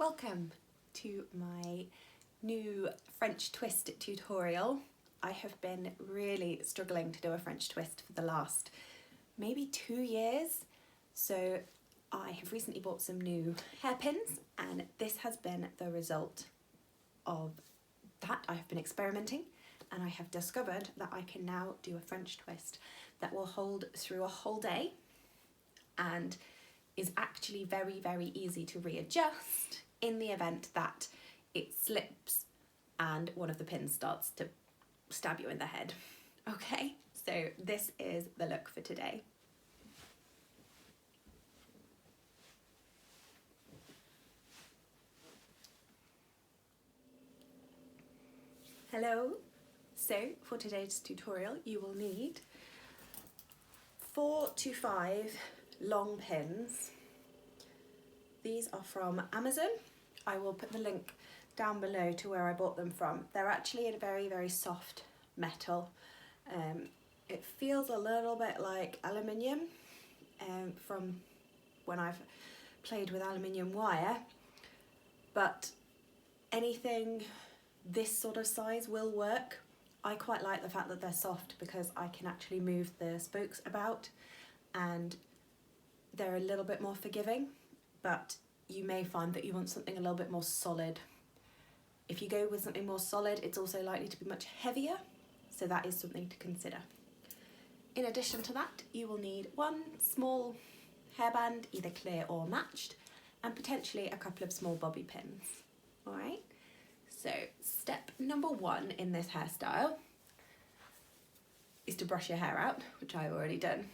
Welcome to my new French twist tutorial. I have been really struggling to do a French twist for the last maybe 2 years. So I have recently bought some new hairpins and this has been the result of that. I have been experimenting and I have discovered that I can now do a French twist that will hold through a whole day and is actually very, very easy to readjust in the event that it slips and one of the pins starts to stab you in the head. Okay, so this is the look for today. Hello, so for today's tutorial you will need 4 to 5 long pins. These are from Amazon. I will put the link down below to where I bought them from. They're actually a very, very soft metal. It feels a little bit like aluminium from when I've played with aluminium wire, but anything this sort of size will work. I quite like the fact that they're soft because I can actually move the spokes about and they're a little bit more forgiving, but you may find that you want something a little bit more solid. If you go with something more solid, it's also likely to be much heavier, so that is something to consider. In addition to that, you will need one small hairband, either clear or matched, and potentially a couple of small bobby pins. All right, so step number 1 in this hairstyle is to brush your hair out, which I've already done.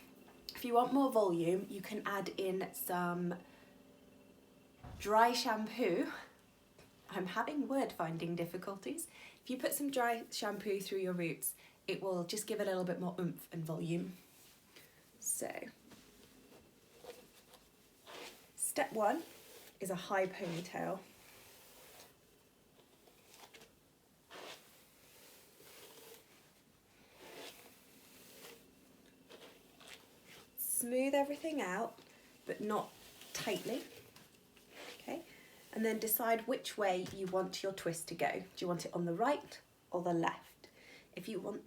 If you want more volume, you can add in some dry shampoo. I'm having word finding difficulties. If you put some dry shampoo through your roots, it will just give it a little bit more oomph and volume. So, step 1 is a high ponytail. Smooth everything out, but not tightly. Okay, and then decide which way you want your twist to go. Do you want it on the right or the left? If you want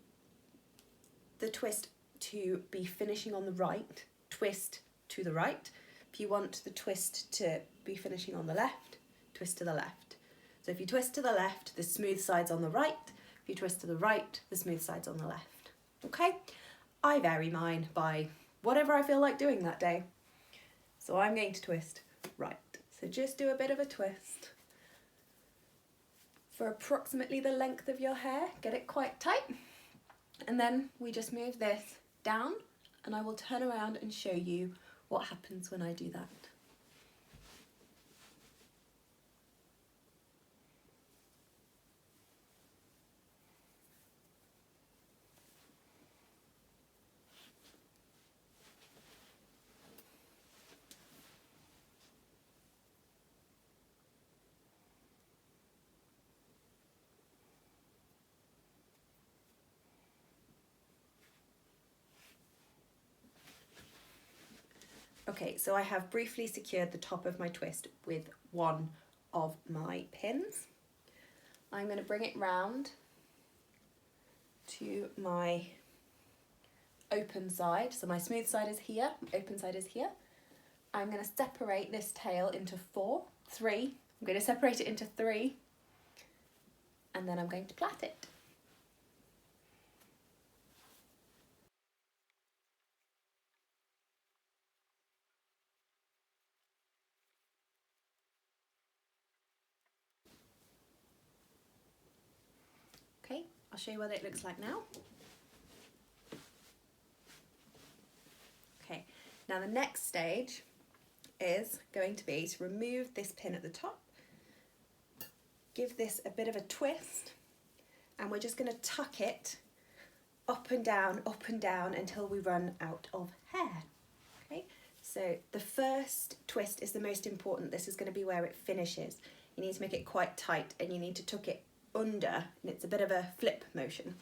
the twist to be finishing on the right, twist to the right. If you want the twist to be finishing on the left, twist to the left. So if you twist to the left, the smooth side's on the right. If you twist to the right, the smooth side's on the left. Okay, I vary mine by whatever I feel like doing that day. So I'm going to twist right. So just do a bit of a twist for approximately the length of your hair. Get it quite tight. And then we just move this down and I will turn around and show you what happens when I do that. Okay, so I have briefly secured the top of my twist with one of my pins. I'm going to bring it round to my open side. So my smooth side is here, open side is here. I'm going to separate this tail into 3. I'm going to separate it into 3 and then I'm going to plait it. Okay, I'll show you what it looks like now. Okay, now the next stage is going to be to remove this pin at the top, give this a bit of a twist, and we're just going to tuck it up and down until we run out of hair. Okay, so the first twist is the most important. This is going to be where it finishes. You need to make it quite tight and you need to tuck it under, and it's a bit of a flip motion.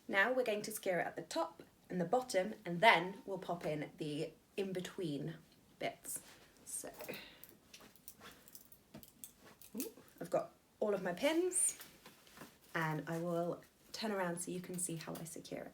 Now we're going to secure it at the top and the bottom, and then we'll pop in the in-between bits. So I've got all of my pins, and I will turn around so you can see how I secure it.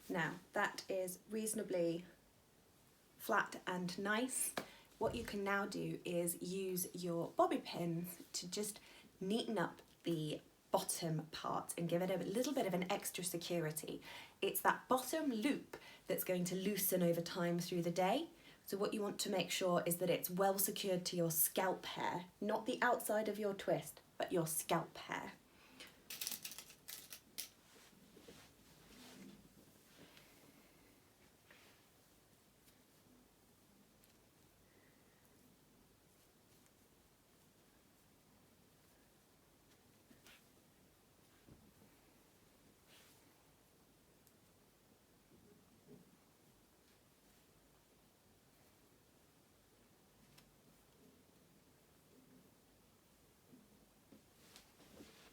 Now that is reasonably flat and nice. What you can now do is use your bobby pins to just neaten up the bottom part and give it a little bit of an extra security. It's that bottom loop that's going to loosen over time through the day. So what you want to make sure is that it's well secured to your scalp hair, not the outside of your twist, but your scalp hair.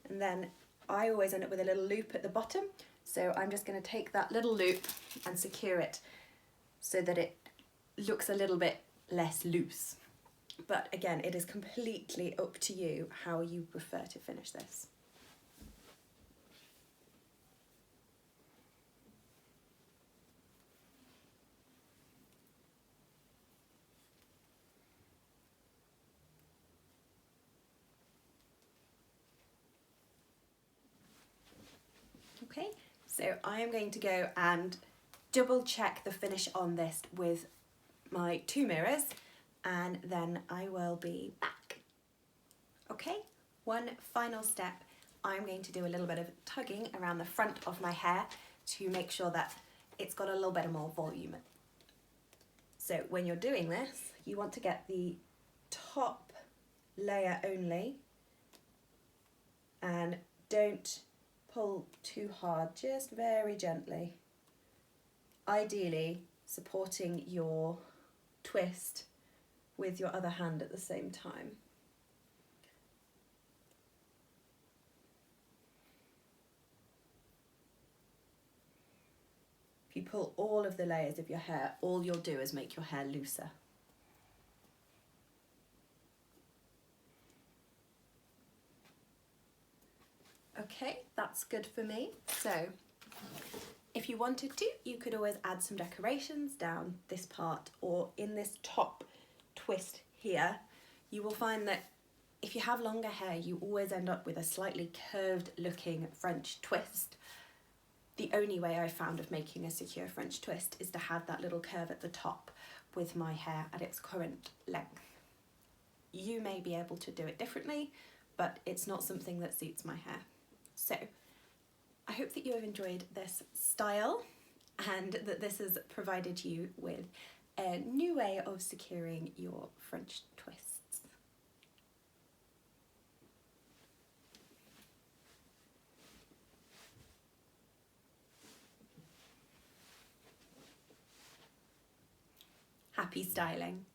And then I always end up with a little loop at the bottom. So I'm just going to take that little loop and secure it so that it looks a little bit less loose. But again, it is completely up to you how you prefer to finish this. Okay, so I am going to go and double check the finish on this with my 2 mirrors, and then I will be back. Okay, one final step. I'm going to do a little bit of tugging around the front of my hair to make sure that it's got a little bit more volume. So when you're doing this, you want to get the top layer only, and don't pull too hard, just very gently. Ideally supporting your twist with your other hand at the same time. If you pull all of the layers of your hair, all you'll do is make your hair looser. Okay, that's good for me. So if you wanted to, you could always add some decorations down this part or in this top twist here. You will find that if you have longer hair, you always end up with a slightly curved looking French twist. The only way I found of making a secure French twist is to have that little curve at the top with my hair at its current length. You may be able to do it differently, but it's not something that suits my hair. So I hope that you have enjoyed this style and that this has provided you with a new way of securing your French twists. Happy styling!